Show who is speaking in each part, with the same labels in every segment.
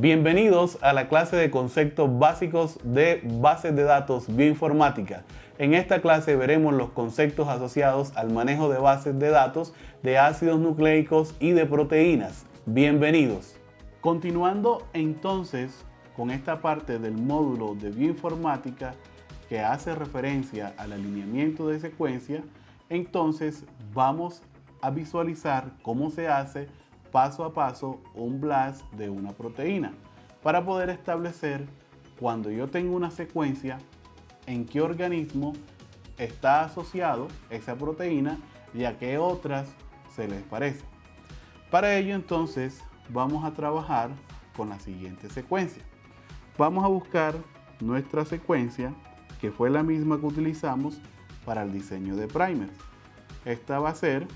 Speaker 1: Bienvenidos a la clase de conceptos básicos de bases de datos bioinformática. En esta clase veremos los conceptos asociados al manejo de bases de datos de ácidos nucleicos y de proteínas. Bienvenidos. Continuando entonces con esta parte del módulo de bioinformática que hace referencia al alineamiento de secuencia, entonces vamos a visualizar cómo se hace paso a paso un BLAST de una proteína para poder establecer cuando yo tengo una secuencia en qué organismo está asociado esa proteína y a qué otras se les parece. Para ello entonces vamos a trabajar con la siguiente secuencia. Vamos a buscar nuestra secuencia que fue la misma que utilizamos para el diseño de primers. Esta va a ser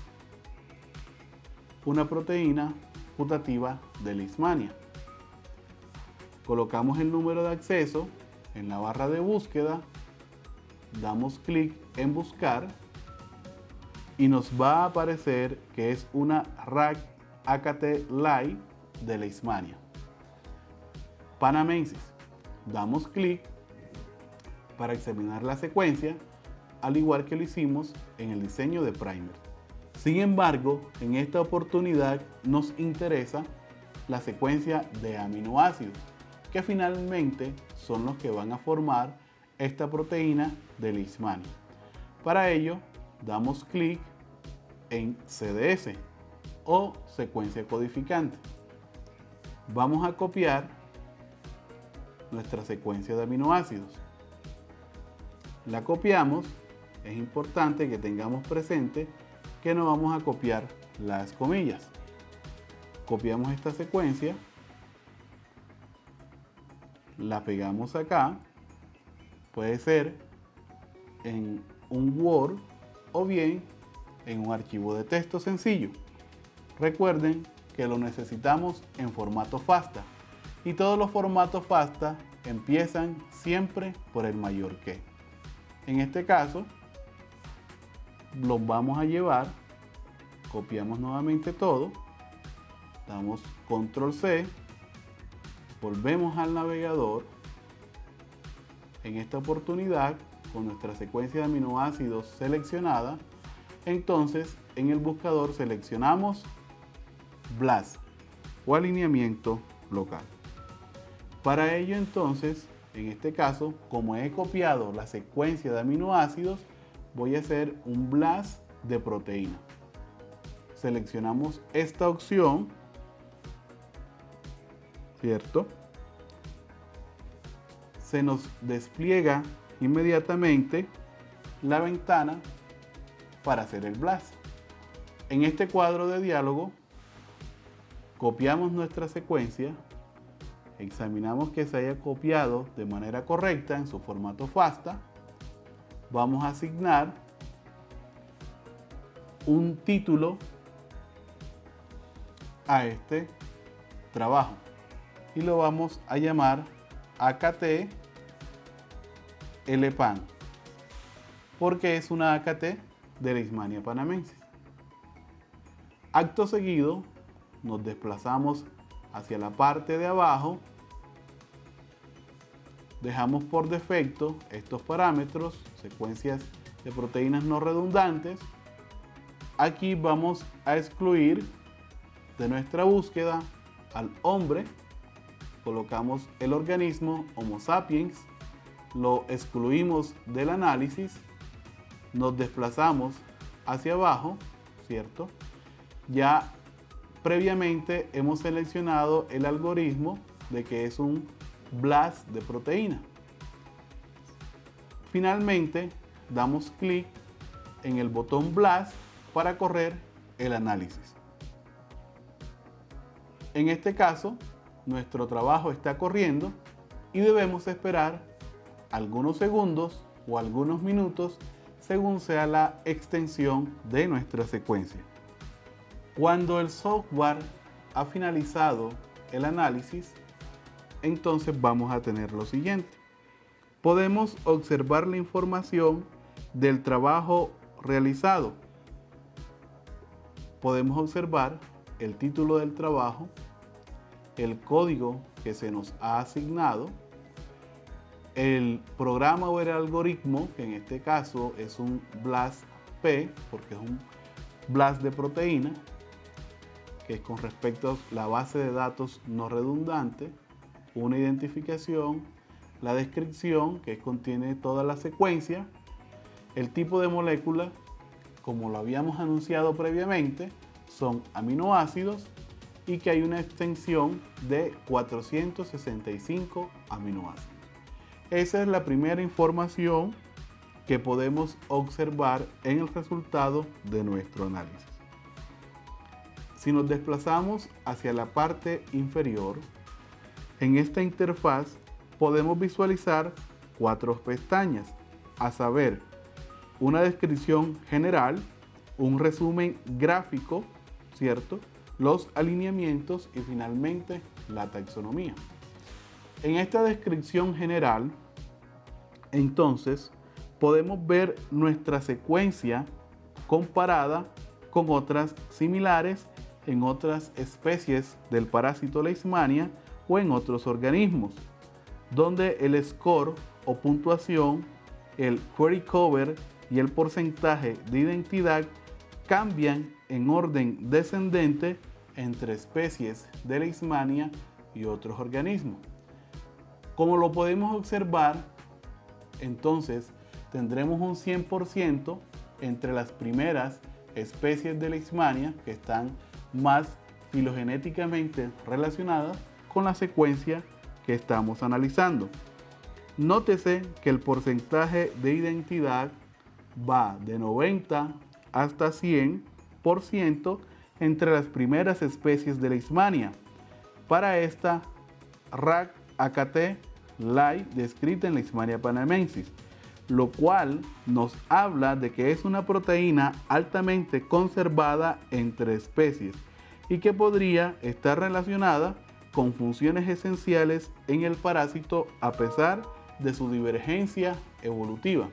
Speaker 1: una proteína putativa de Leishmania. Colocamos el número de acceso en la barra de búsqueda, damos clic en buscar y nos va a aparecer que es una RAC AKT Live de Leishmania panamensis. Damos clic para examinar la secuencia, al igual que lo hicimos en el diseño de primer. Sin embargo, en esta oportunidad nos interesa la secuencia de aminoácidos, que finalmente son los que van a formar esta proteína de Leishmania. Para ello, damos clic en CDS o secuencia codificante. Vamos a copiar nuestra secuencia de aminoácidos. La copiamos. Es importante que tengamos presente que no vamos a copiar las comillas. Copiamos esta secuencia, la pegamos acá, puede ser en un Word o bien en un archivo de texto sencillo. Recuerden que lo necesitamos en formato FASTA y todos los formatos FASTA empiezan siempre por el mayor que. En este caso, los vamos a llevar, copiamos nuevamente todo, damos control C, volvemos al navegador. En esta oportunidad, con nuestra secuencia de aminoácidos seleccionada, entonces en el buscador seleccionamos BLAST o alineamiento local. Para ello entonces, en este caso, como he copiado la secuencia de aminoácidos, voy a hacer un BLAST de proteína. Seleccionamos esta opción, ¿cierto? Se nos despliega inmediatamente la ventana para hacer el BLAST. En este cuadro de diálogo, copiamos nuestra secuencia, examinamos que se haya copiado de manera correcta en su formato FASTA. Vamos a asignar un título a este trabajo y lo vamos a llamar AKT LPAN porque es una AKT de Leishmania panamensis. Acto seguido nos desplazamos hacia la parte de abajo. Dejamos por defecto estos parámetros, secuencias de proteínas no redundantes. Aquí vamos a excluir de nuestra búsqueda al hombre. Colocamos el organismo Homo sapiens, lo excluimos del análisis, nos desplazamos hacia abajo, ¿cierto? Ya previamente hemos seleccionado el algoritmo de que es un BLAST de proteína. Finalmente, damos clic en el botón BLAST para correr el análisis. En este caso, nuestro trabajo está corriendo y debemos esperar algunos segundos o algunos minutos según sea la extensión de nuestra secuencia. Cuando el software ha finalizado el análisis, entonces vamos a tener lo siguiente. Podemos observar la información del trabajo realizado. Podemos observar el título del trabajo, el código que se nos ha asignado, el programa o el algoritmo, que en este caso es un BLAST-P, porque es un BLAST de proteína, que es con respecto a la base de datos no redundante, una identificación, la descripción, que contiene toda la secuencia, el tipo de molécula, como lo habíamos anunciado previamente, son aminoácidos y que hay una extensión de 465 aminoácidos. Esa es la primera información que podemos observar en el resultado de nuestro análisis. Si nos desplazamos hacia la parte inferior, en esta interfaz podemos visualizar 4 pestañas, a saber, una descripción general, un resumen gráfico, ¿cierto?, los alineamientos y finalmente la taxonomía. En esta descripción general, entonces, podemos ver nuestra secuencia comparada con otras similares en otras especies del parásito Leishmania o en otros organismos, donde el score o puntuación, el query cover y el porcentaje de identidad cambian en orden descendente entre especies de Leishmania y otros organismos. Como lo podemos observar, entonces tendremos un 100% entre las primeras especies de Leishmania que están más filogenéticamente relacionadas con la secuencia que estamos analizando. Nótese que el porcentaje de identidad va de 90 hasta 100% entre las primeras especies de Leishmania. Para esta RAC AKT Lai descrita en Leishmania panamensis, lo cual nos habla de que es una proteína altamente conservada entre especies y que podría estar relacionada con funciones esenciales en el parásito a pesar de su divergencia evolutiva.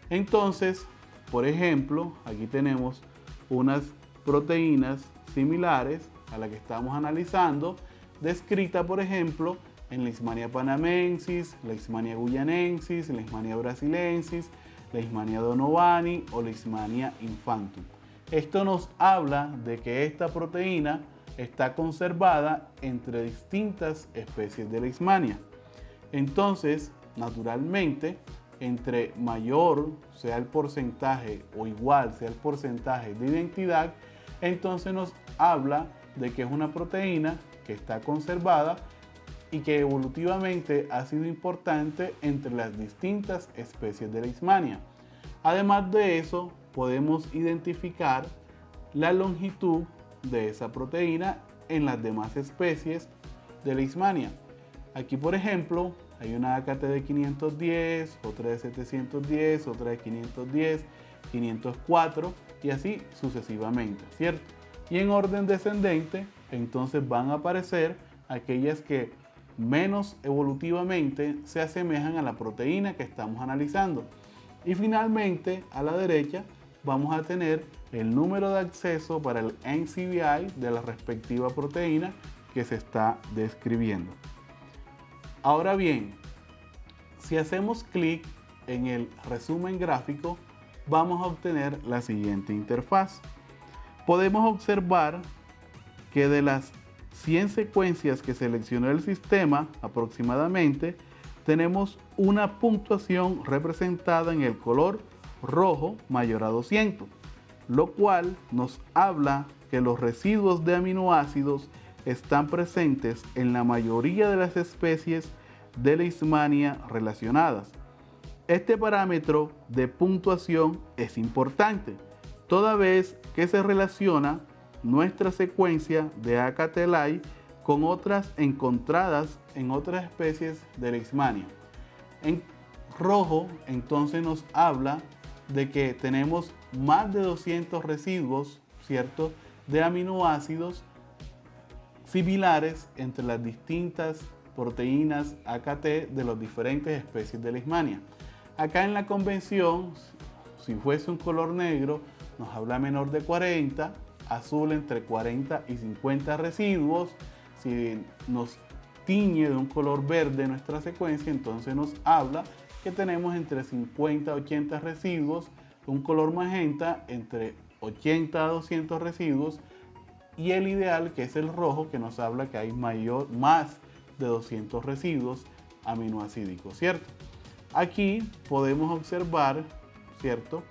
Speaker 1: Entonces, por ejemplo, aquí tenemos unas proteínas similares a la que estamos analizando, descrita, por ejemplo, en Leishmania panamensis, Leishmania guyanensis, Leishmania brasilensis, Leishmania donovani o Leishmania infantum. Esto nos habla de que esta proteína está conservada entre distintas especies de Leishmania. Entonces, naturalmente, entre mayor sea el porcentaje o igual sea el porcentaje de identidad, entonces nos habla de que es una proteína que está conservada y que evolutivamente ha sido importante entre las distintas especies de Leishmania. Además de eso, podemos identificar la longitud de esa proteína en las demás especies de Leishmania. Aquí, por ejemplo, hay una AKT de 510, otra de 710, otra de 510, 504 y así sucesivamente, ¿cierto? Y en orden descendente, entonces van a aparecer aquellas que menos evolutivamente se asemejan a la proteína que estamos analizando. Y finalmente, a la derecha, vamos a tener el número de acceso para el NCBI de la respectiva proteína que se está describiendo. Ahora bien, si hacemos clic en el resumen gráfico, vamos a obtener la siguiente interfaz. Podemos observar que de las 100 secuencias que seleccionó el sistema aproximadamente, tenemos una puntuación representada en el color rojo mayor a 200, lo cual nos habla que los residuos de aminoácidos están presentes en la mayoría de las especies de Leishmania relacionadas. Este parámetro de puntuación es importante, toda vez que se relaciona nuestra secuencia de AKT-Lai con otras encontradas en otras especies de Leishmania. En rojo, entonces, nos habla de que tenemos más de 200 residuos, ¿cierto?, de aminoácidos similares entre las distintas proteínas AKT de las diferentes especies de Leishmania. Acá en la convención, si fuese un color negro, nos habla menor de 40, azul entre 40 y 50 residuos. Si nos tiñe de un color verde nuestra secuencia, entonces nos habla que tenemos entre 50 a 80 residuos, un color magenta entre 80 a 200 residuos, y el ideal, que es el rojo, que nos habla que hay más de 200 residuos aminoácidos, ¿cierto? Aquí podemos observar, ¿cierto?,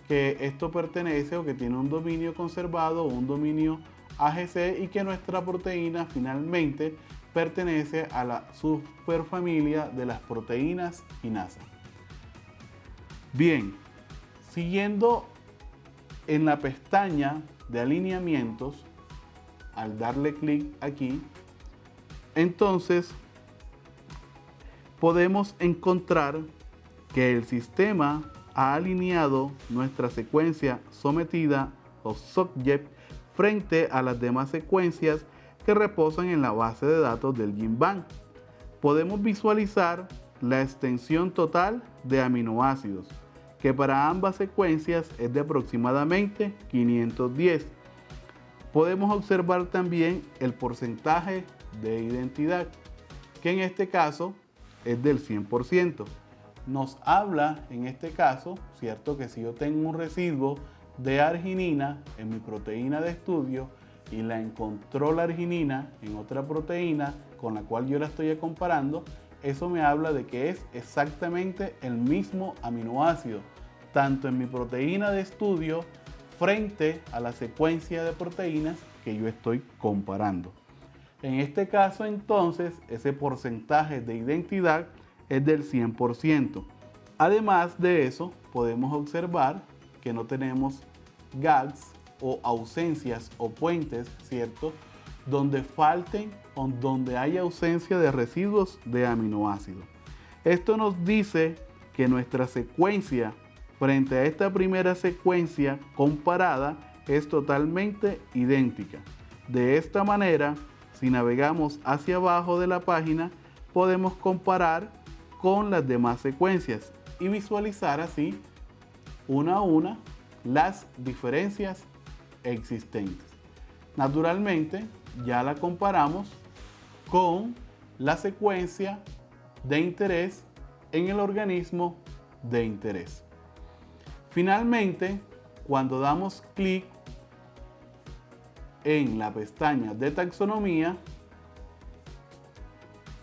Speaker 1: que esto pertenece o que tiene un dominio conservado o un dominio AGC, y que nuestra proteína finalmente pertenece a la superfamilia de las proteínas quinasa. Bien, siguiendo en la pestaña de alineamientos, al darle clic aquí, entonces podemos encontrar que el sistema ha alineado nuestra secuencia sometida o subject frente a las demás secuencias que reposan en la base de datos del GenBank. Podemos visualizar la extensión total de aminoácidos, que para ambas secuencias es de aproximadamente 510. Podemos observar también el porcentaje de identidad, que en este caso es del 100%. Nos habla en este caso, ¿cierto?, que si yo tengo un residuo de arginina en mi proteína de estudio y la encontró la arginina en otra proteína con la cual yo la estoy comparando, eso me habla de que es exactamente el mismo aminoácido, tanto en mi proteína de estudio frente a la secuencia de proteínas que yo estoy comparando. En este caso, entonces, ese porcentaje de identidad es del 100%. Además de eso, podemos observar que no tenemos gaps o ausencias o puentes, ¿cierto?, donde falten o donde haya ausencia de residuos de aminoácidos. Esto nos dice que nuestra secuencia frente a esta primera secuencia comparada es totalmente idéntica. De esta manera, si navegamos hacia abajo de la página, podemos comparar con las demás secuencias y visualizar así una a una las diferencias existentes. Naturalmente, ya la comparamos con la secuencia de interés en el organismo de interés. Finalmente, cuando damos clic en la pestaña de taxonomía,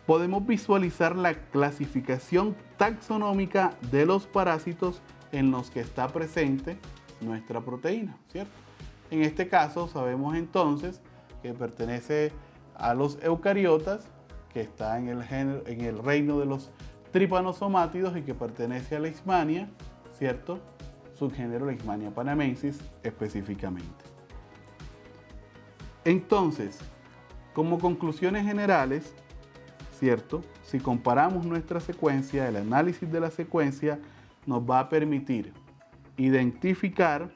Speaker 1: podemos visualizar la clasificación taxonómica de los parásitos en los que está presente nuestra proteína, ¿cierto? En este caso sabemos entonces que pertenece a los eucariotas, que está en el reino de los tripanosomátidos y que pertenece a Leishmania, ¿cierto?, subgénero Leishmania panamensis específicamente. Entonces, como conclusiones generales, ¿cierto?, si comparamos nuestra secuencia, el análisis de la secuencia nos va a permitir identificar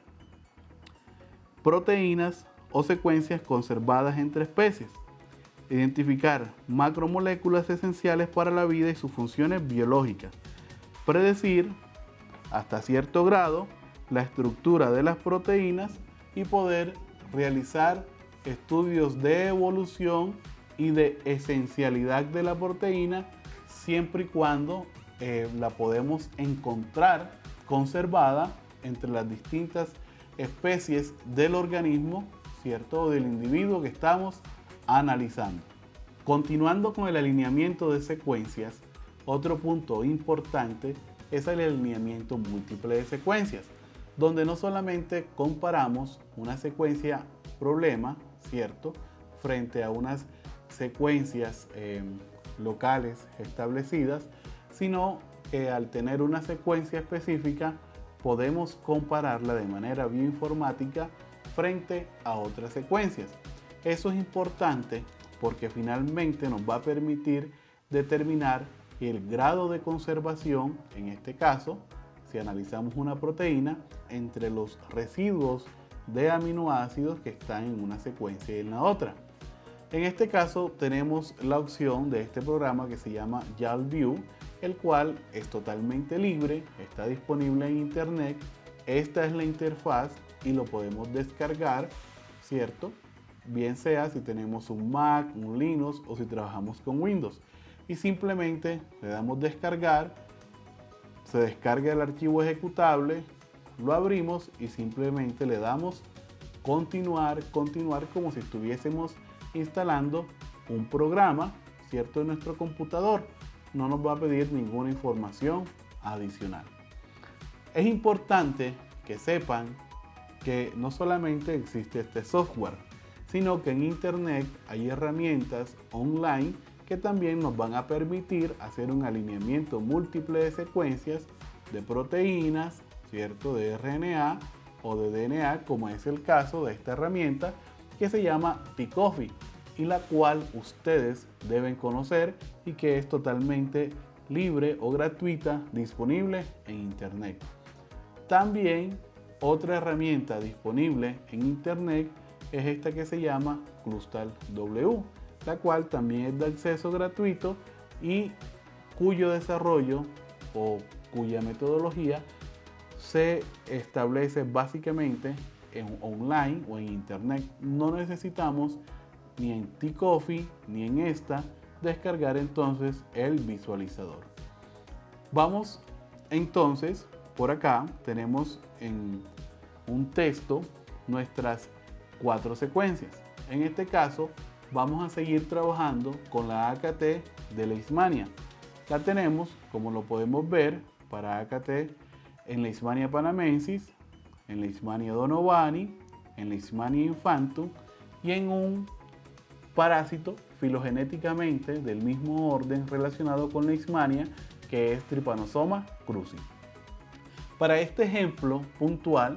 Speaker 1: proteínas o secuencias conservadas entre especies, identificar macromoléculas esenciales para la vida y sus funciones biológicas, predecir hasta cierto grado la estructura de las proteínas y poder realizar estudios de evolución y de esencialidad de la proteína, siempre y cuando la podemos encontrar conservada entre las distintas especies del organismo, ¿cierto?, o del individuo que estamos analizando. Continuando con el alineamiento de secuencias, otro punto importante es el alineamiento múltiple de secuencias, donde no solamente comparamos una secuencia problema, ¿cierto?, frente a unas secuencias locales establecidas, sino que al tener una secuencia específica podemos compararla de manera bioinformática frente a otras secuencias. Eso es importante porque finalmente nos va a permitir determinar el grado de conservación, en este caso, si analizamos una proteína, entre los residuos de aminoácidos que están en una secuencia y en la otra. En este caso tenemos la opción de este programa que se llama YALView, el cual es totalmente libre, está disponible en internet. Esta es la interfaz y lo podemos descargar, ¿cierto?, bien sea si tenemos un Mac, un Linux o si trabajamos con Windows. Y simplemente le damos descargar, se descarga el archivo ejecutable, lo abrimos y simplemente le damos continuar como si estuviésemos instalando un programa, ¿cierto?, en nuestro computador. No nos va a pedir ninguna información adicional. Es importante que sepan que no solamente existe este software, sino que en internet hay herramientas online que también nos van a permitir hacer un alineamiento múltiple de secuencias de proteínas, ¿cierto?, de RNA o de DNA, como es el caso de esta herramienta que se llama T-Coffee y la cual ustedes deben conocer y que es totalmente libre o gratuita, disponible en internet. También otra herramienta disponible en internet es esta que se llama CrystalW, la cual también es de acceso gratuito y cuyo desarrollo o cuya metodología se establece básicamente en online o en internet. No necesitamos ni en T-Coffee ni en esta descargar entonces el visualizador. Vamos entonces, por acá tenemos en un texto nuestras 4 secuencias. En este caso vamos a seguir trabajando con la AKT de Leishmania. La tenemos, como lo podemos ver, para AKT en Leishmania panamensis, en Leishmania donovani, en Leishmania infantum y en un parásito filogenéticamente del mismo orden relacionado con Leishmania, que es Trypanosoma cruzi. Para este ejemplo puntual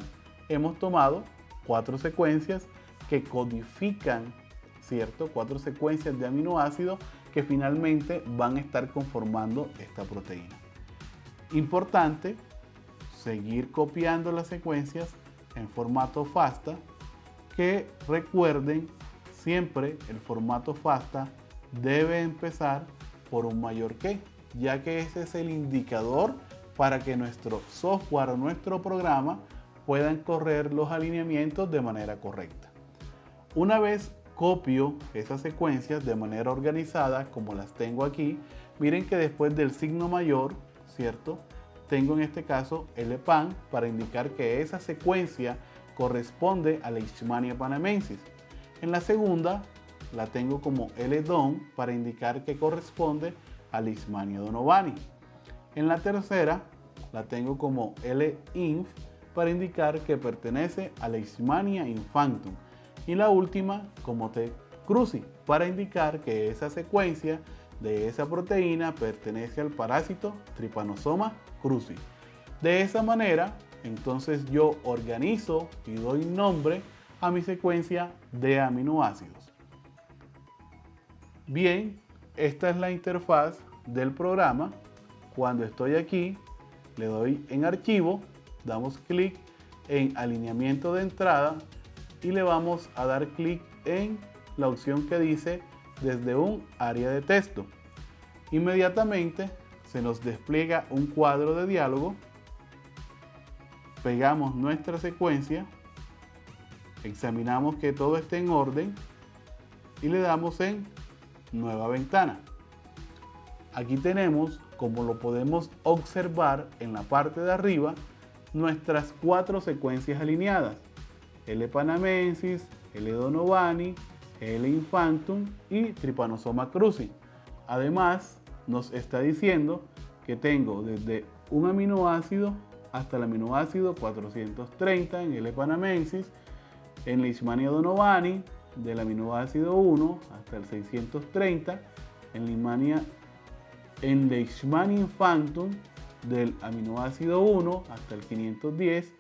Speaker 1: hemos tomado 4 secuencias que codifican, ¿cierto?, 4 secuencias de aminoácidos que finalmente van a estar conformando esta proteína. Importante seguir copiando las secuencias en formato FASTA, que recuerden siempre el formato FASTA debe empezar por un mayor que, ya que ese es el indicador para que nuestro software o nuestro programa puedan correr los alineamientos de manera correcta. Una vez copio esas secuencias de manera organizada, como las tengo aquí, miren que después del signo mayor, ¿cierto?, tengo en este caso L-PAN para indicar que esa secuencia corresponde a Leishmania panamensis. En la segunda la tengo como L-DON para indicar que corresponde a Leishmania donovani. En la tercera la tengo como L-INF para indicar que pertenece a Leishmania infantum. Y la última como T-Cruzi para indicar que esa secuencia de esa proteína pertenece al parásito Trypanosoma cruzi. De esa manera, entonces yo organizo y doy nombre a mi secuencia de aminoácidos. Bien, esta es la interfaz del programa. Cuando estoy aquí, le doy en archivo, damos clic en alineamiento de entrada y le vamos a dar clic en la opción que dice desde un área de texto. Inmediatamente se nos despliega un cuadro de diálogo. Pegamos nuestra secuencia, examinamos que todo esté en orden y le damos en nueva ventana. Aquí tenemos, como lo podemos observar en la parte de arriba, nuestras 4 secuencias alineadas: L. panamensis, L. donovani, L. infantum y Trypanosoma cruzi. Además, nos está diciendo que tengo desde un aminoácido hasta el aminoácido 430 en L. panamensis, en Leishmania donovani, del aminoácido 1 hasta el 630, en Leishmania infantum, del aminoácido 1 hasta el 510,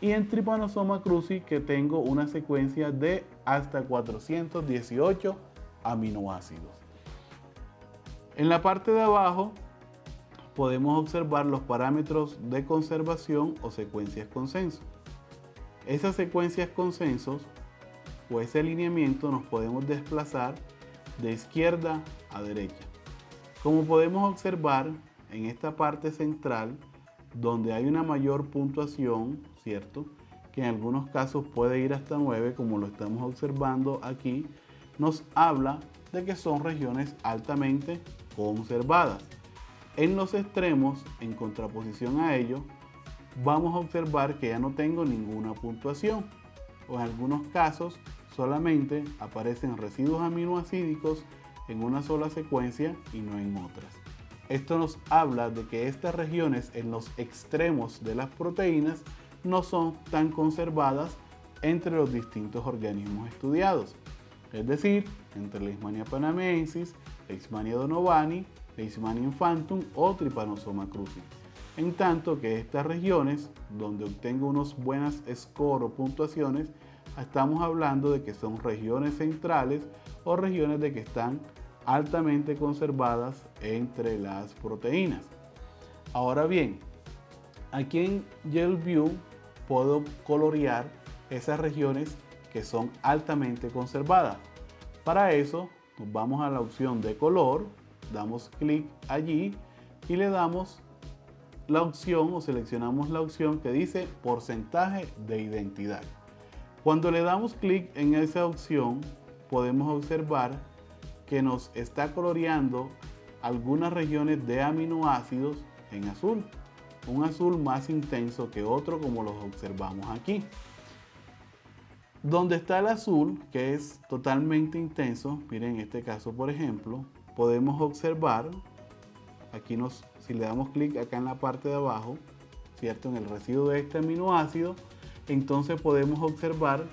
Speaker 1: y en Trypanosoma cruzi, que tengo una secuencia de hasta 418 aminoácidos. En la parte de abajo podemos observar los parámetros de conservación o secuencias consenso. Esas secuencias consensos o ese alineamiento nos podemos desplazar de izquierda a derecha. Como podemos observar en esta parte central, donde hay una mayor puntuación, ¿cierto?, que en algunos casos puede ir hasta 9, como lo estamos observando aquí, nos habla de que son regiones altamente conservadas. En los extremos, en contraposición a ello, vamos a observar que ya no tengo ninguna puntuación, o en algunos casos solamente aparecen residuos aminoácidos en una sola secuencia y no en otras. Esto nos habla de que estas regiones en los extremos de las proteínas no son tan conservadas entre los distintos organismos estudiados, es decir, entre Leishmania panamensis, Leishmania donovani, Leishmania infantum o Trypanosoma cruzi. En tanto que estas regiones, donde obtengo unos buenas scores o puntuaciones, estamos hablando de que son regiones centrales o regiones de que están altamente conservadas entre las proteínas. Ahora bien, aquí en GelView puedo colorear esas regiones que son altamente conservadas. Para eso nos vamos a la opción de color, damos clic allí y le damos la opción o seleccionamos la opción que dice porcentaje de identidad. Cuando le damos clic en esa opción podemos observar que nos está coloreando algunas regiones de aminoácidos en azul, un azul más intenso que otro como los observamos aquí. Donde está el azul, que es totalmente intenso, miren en este caso por ejemplo, podemos observar, aquí si le damos clic acá en la parte de abajo, ¿cierto? En el residuo de este aminoácido, entonces podemos observar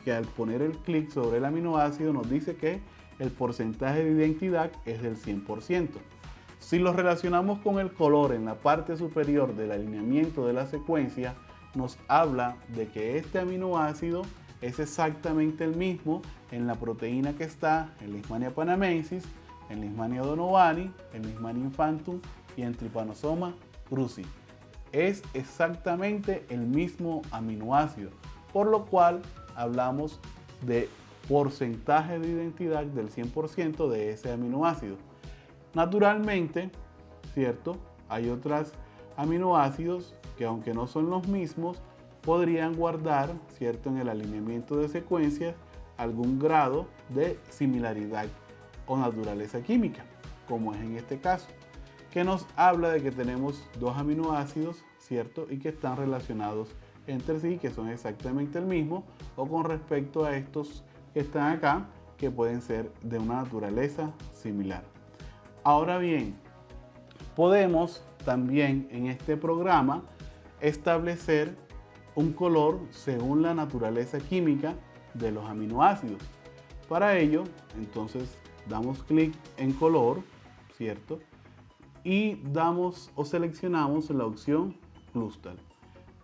Speaker 1: que al poner el clic sobre el aminoácido nos dice que el porcentaje de identidad es del 100%. Si lo relacionamos con el color en la parte superior del alineamiento de la secuencia, nos habla de que este aminoácido es exactamente el mismo en la proteína que está en Leishmania panamensis, en Leishmania donovani, en Leishmania infantum y en Trypanosoma cruzi. Es exactamente el mismo aminoácido, por lo cual hablamos de porcentaje de identidad del 100% de ese aminoácido. Naturalmente, ¿cierto? Hay otros aminoácidos que aunque no son los mismos, podrían guardar, ¿cierto? En el alineamiento de secuencias algún grado de similaridad o naturaleza química, como es en este caso, que nos habla de que tenemos dos aminoácidos, ¿cierto? Y que están relacionados entre sí, que son exactamente el mismo, o con respecto a estos que están acá, que pueden ser de una naturaleza similar. Ahora bien, podemos también en este programa establecer un color según la naturaleza química de los aminoácidos. Para ello, entonces, damos clic en color, ¿cierto? Y damos o seleccionamos la opción Cluster.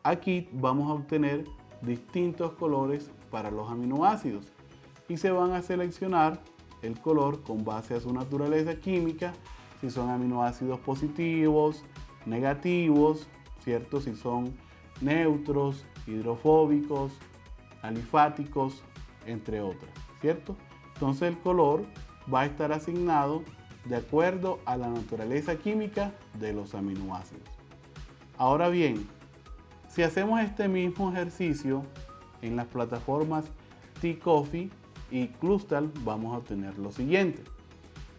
Speaker 1: Aquí vamos a obtener distintos colores para los aminoácidos y se van a seleccionar el color con base a su naturaleza química, si son aminoácidos positivos, negativos, ¿cierto? Si son neutros, hidrofóbicos, alifáticos, entre otras, ¿cierto? Entonces el color va a estar asignado de acuerdo a la naturaleza química de los aminoácidos. Ahora bien, si hacemos este mismo ejercicio en las plataformas T-Coffee y Clustal, vamos a obtener lo siguiente.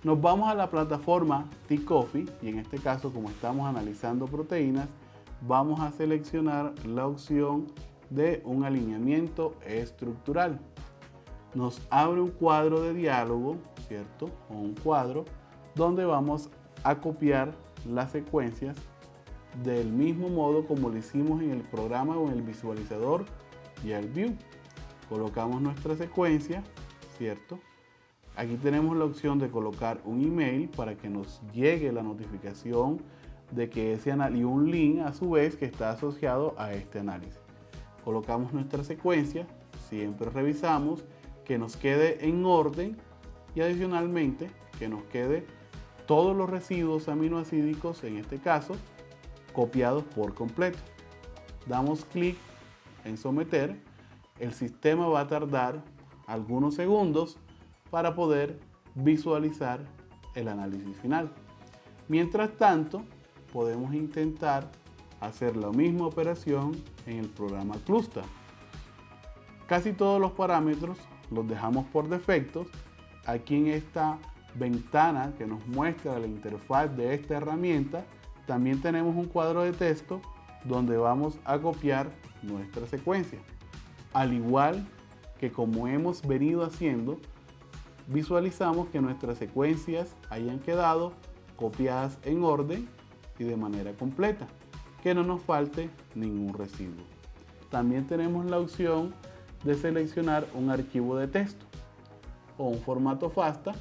Speaker 1: Nos vamos a la plataforma T-Coffee y en este caso, como estamos analizando proteínas, vamos a seleccionar la opción de un alineamiento estructural. Nos abre un cuadro de diálogo, ¿cierto? O un cuadro donde vamos a copiar las secuencias del mismo modo como lo hicimos en el programa o en el visualizador GelView. Colocamos nuestra secuencia, ¿cierto? Aquí tenemos la opción de colocar un email para que nos llegue la notificación de que ese análisis y un link a su vez que está asociado a este análisis. Colocamos nuestra secuencia, siempre revisamos que nos quede en orden y adicionalmente que nos quede todos los residuos aminoácidos, en este caso, copiados por completo. Damos clic en someter. El sistema va a tardar algunos segundos para poder visualizar el análisis final. Mientras tanto, podemos intentar hacer la misma operación en el programa Cluster. Casi todos los parámetros los dejamos por defectos. Aquí en esta ventana que nos muestra la interfaz de esta herramienta, también tenemos un cuadro de texto donde vamos a copiar nuestra secuencia. Al igual que como hemos venido haciendo, visualizamos que nuestras secuencias hayan quedado copiadas en orden y de manera completa, que no nos falte ningún residuo. También tenemos la opción de seleccionar un archivo de texto o un formato FASTA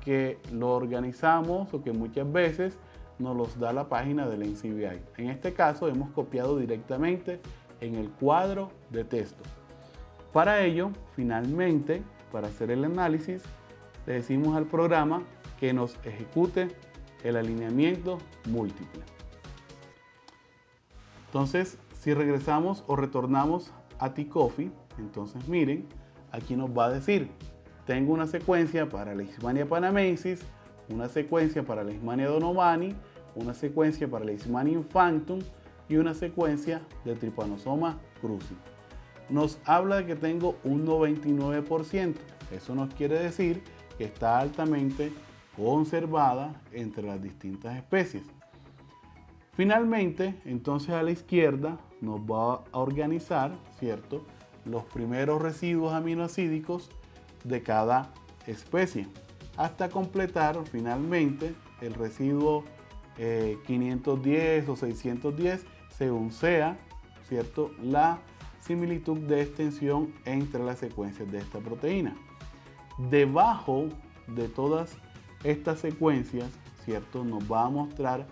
Speaker 1: que lo organizamos o que muchas veces nos los da la página del NCBI. En este caso hemos copiado directamente en el cuadro de texto. Para ello, finalmente, para hacer el análisis, le decimos al programa que nos ejecute el alineamiento múltiple. Entonces, si regresamos o retornamos a T-Coffee, entonces miren, aquí nos va a decir, tengo una secuencia para Leishmania panamensis, una secuencia para Leishmania donovani, una secuencia para Leishmania infantum y una secuencia de Trypanosoma cruzi. Nos habla de que tengo un 99%. Eso nos quiere decir que está altamente conservada entre las distintas especies. Finalmente, entonces a la izquierda nos va a organizar, ¿cierto?, los primeros residuos aminoácidos de cada especie, hasta completar finalmente el residuo 510 o 610, según sea, ¿cierto?, la similitud de extensión entre las secuencias de esta proteína. Debajo de todas estas secuencias, ¿cierto?, nos va a mostrar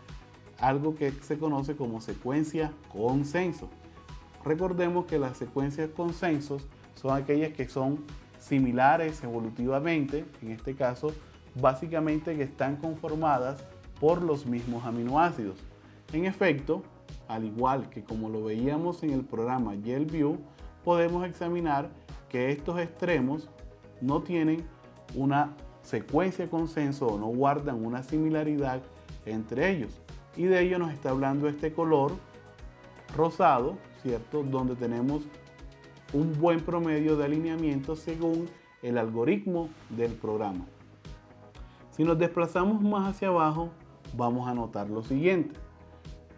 Speaker 1: algo que se conoce como secuencia consenso. Recordemos que las secuencias consensos son aquellas que son similares evolutivamente, en este caso, básicamente que están conformadas por los mismos aminoácidos. En efecto, al igual que como lo veíamos en el programa GelView, podemos examinar que estos extremos no tienen una secuencia consenso o no guardan una similaridad entre ellos. Y de ello nos está hablando este color rosado, ¿cierto?, donde tenemos un buen promedio de alineamiento según el algoritmo del programa. Si nos desplazamos más hacia abajo, vamos a notar lo siguiente.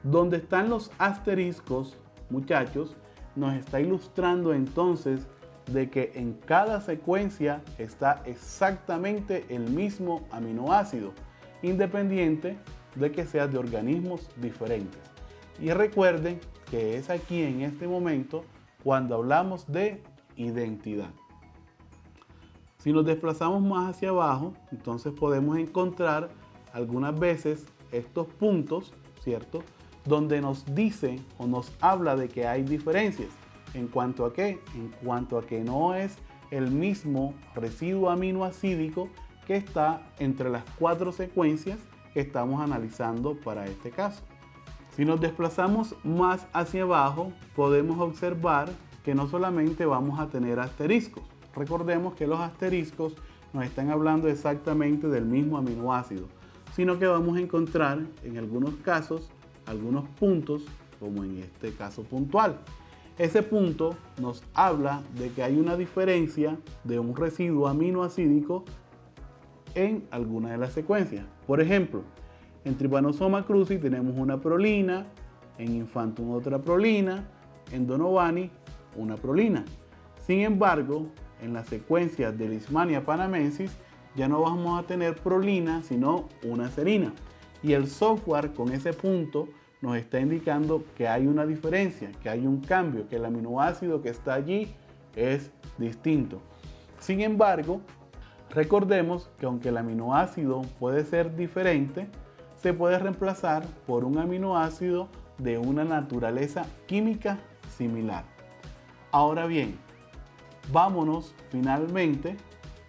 Speaker 1: Donde están los asteriscos, muchachos, nos está ilustrando entonces de que en cada secuencia está exactamente el mismo aminoácido, independiente de que sea de organismos diferentes. Y recuerden que es aquí en este momento cuando hablamos de identidad. Si nos desplazamos más hacia abajo, entonces podemos encontrar algunas veces estos puntos, ¿cierto?, donde nos dice o nos habla de que hay diferencias. ¿En cuanto a qué? En cuanto a que no es el mismo residuo aminoácido que está entre las 4 secuencias que estamos analizando para este caso. Si nos desplazamos más hacia abajo, podemos observar que no solamente vamos a tener asteriscos. Recordemos que los asteriscos nos están hablando exactamente del mismo aminoácido, sino que vamos a encontrar en algunos casos algunos puntos, como en este caso puntual. Ese punto nos habla de que hay una diferencia de un residuo aminoácido en alguna de las secuencias. Por ejemplo, en Trypanosoma cruzi tenemos una prolina, en Infantum otra prolina, en Donovani una prolina. Sin embargo, en las secuencias de Leishmania panamensis ya no vamos a tener prolina, sino una serina. Y el software con ese punto nos está indicando que hay una diferencia, que hay un cambio, que el aminoácido que está allí es distinto. Sin embargo, recordemos que aunque el aminoácido puede ser diferente, se puede reemplazar por un aminoácido de una naturaleza química similar. Ahora bien, vámonos finalmente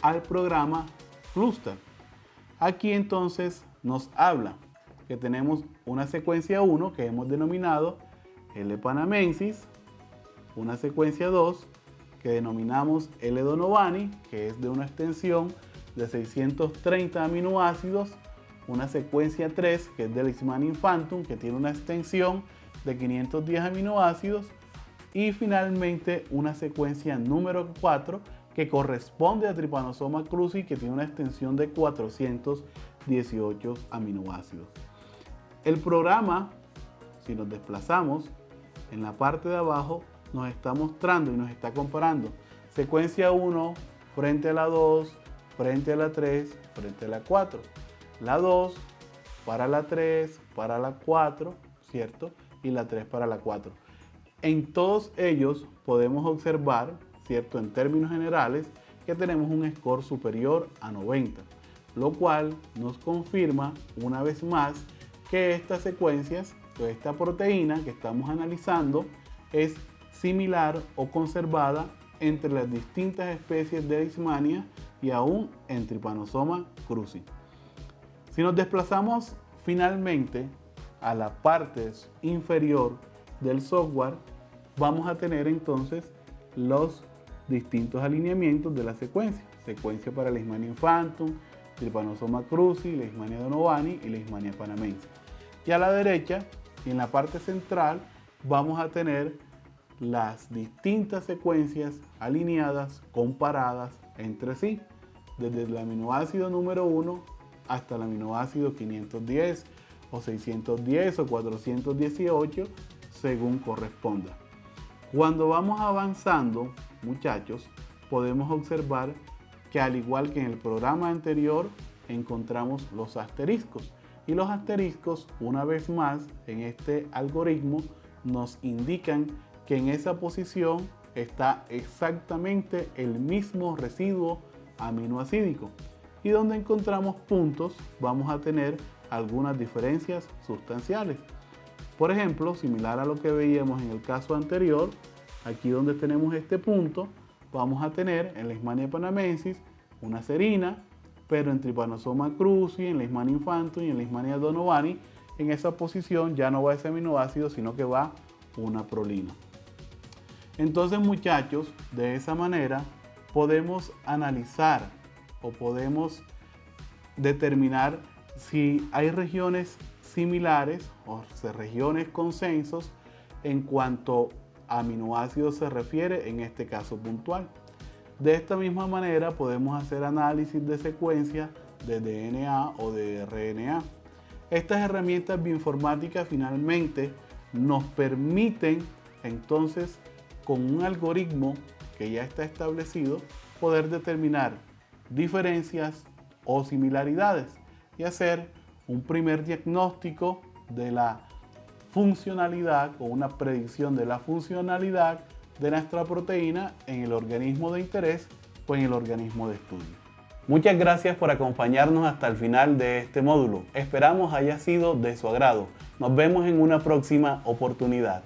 Speaker 1: al programa Cluster. Aquí entonces nos habla que tenemos una secuencia 1 que hemos denominado L. panamensis, una secuencia 2 que denominamos L. donovani, que es de una extensión de 630 aminoácidos, una secuencia 3 que es de Leishmania infantum, que tiene una extensión de 510 aminoácidos y finalmente una secuencia número 4 que corresponde a Trypanosoma cruzi, que tiene una extensión de 418 aminoácidos. El programa, si nos desplazamos en la parte de abajo, nos está mostrando y nos está comparando secuencia 1 frente a la 2, frente a la 3, frente a la 4. La 2 para la 3, para la 4, ¿cierto? Y la 3 para la 4. En todos ellos podemos observar, ¿cierto? En términos generales, que tenemos un score superior a 90, lo cual nos confirma una vez más que estas secuencias o esta proteína que estamos analizando es similar o conservada entre las distintas especies de Leishmania y aún en Trypanosoma cruzi. Si nos desplazamos finalmente a la parte inferior del software, vamos a tener entonces los distintos alineamientos de la secuencia. Secuencia para Leishmania infantum, Trypanosoma cruzi, Leishmania donovani y Leishmania panamense. Y a la derecha, y en la parte central, vamos a tener las distintas secuencias alineadas, comparadas entre sí, desde el aminoácido número 1 hasta el aminoácido 510 o 610 o 418, según corresponda. Cuando vamos avanzando, muchachos, podemos observar que al igual que en el programa anterior, encontramos los asteriscos. Y los asteriscos, una vez más, en este algoritmo, nos indican que en esa posición está exactamente el mismo residuo aminoacídico. Y donde encontramos puntos, vamos a tener algunas diferencias sustanciales. Por ejemplo, similar a lo que veíamos en el caso anterior, aquí donde tenemos este punto, vamos a tener en Leishmania panamensis una serina, pero en Trypanosoma cruzi, en Leishmania infantum y en Leishmania donovani, en esa posición ya no va ese aminoácido, sino que va una prolina. Entonces, muchachos, de esa manera podemos analizar o podemos determinar si hay regiones similares o regiones consensos en cuanto a aminoácidos se refiere en este caso puntual. De esta misma manera podemos hacer análisis de secuencias de DNA o de RNA. Estas herramientas bioinformáticas finalmente nos permiten entonces, con un algoritmo que ya está establecido, poder determinar diferencias o similaridades y hacer un primer diagnóstico de la funcionalidad o una predicción de la funcionalidad de nuestra proteína en el organismo de interés o en el organismo de estudio. Muchas gracias por acompañarnos hasta el final de este módulo. Esperamos haya sido de su agrado. Nos vemos en una próxima oportunidad.